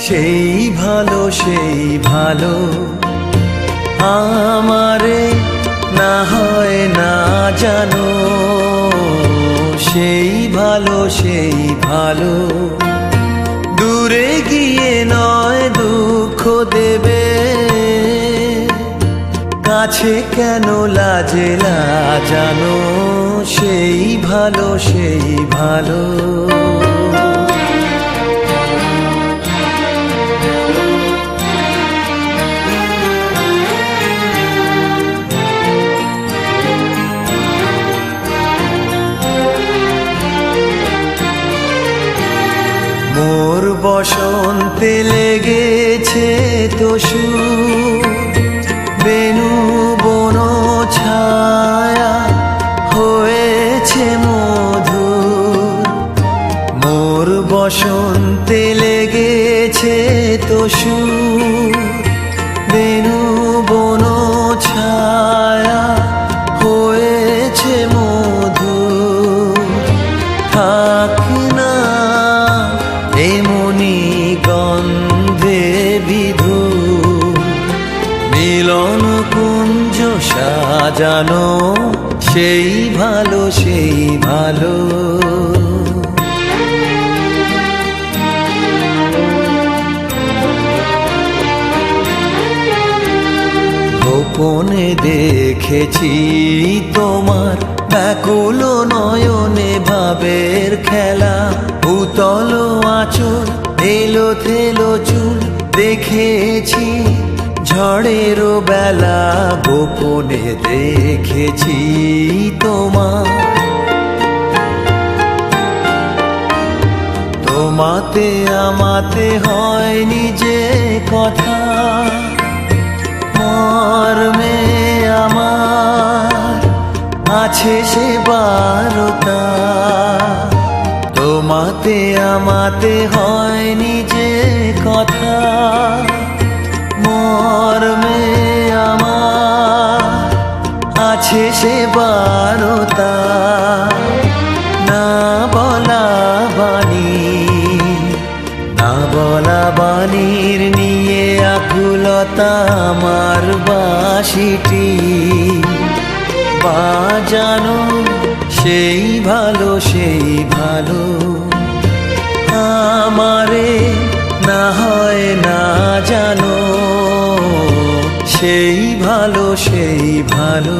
সেই ভালো সেই ভালো আমারে না হয় না জানো, সেই ভালো সেই ভালো দূরে গিয়ে নয় দুঃখ দেবে, কাছে কেন লাজে লাজানো, সেই ভালো সেই ভালো। মোর বসন্তে লেগেছে তোষু বেনু বন ছায়া হয়েছে মধুর, মোর বসন্তে লেগেছে তোষু বেনু বন ছায়া হয়েছে মধুর, থাক না এমনি গন্ধে বিধু, মিলন কুঞ্জ সাজানো, সেই ভালো সেই ভালো। গোপনে দেখেছি তোমার ব্যাকুল নয়নে ভাবের খেলা, উতল আঁচল এলো থেলো চুল দেখেছি ঝড়ের বেলা, গোপনে দেখেছি তোমার, তোমাতে আমাতে হয়নি যে কথা, মর্মে আমার আছে সে বারতা, তোমাতে আমাতে হয়নি যে কথা, মর্মে আমার আছে সে বারতা, না বলা বাণী না বলা বাণীর নিয়ে আকুলতা আমার বাঁশিটি বাজানো, সেই ভালো সেই ভালো আমারে না হয় না জানো, সেই ভালো সেই ভালো।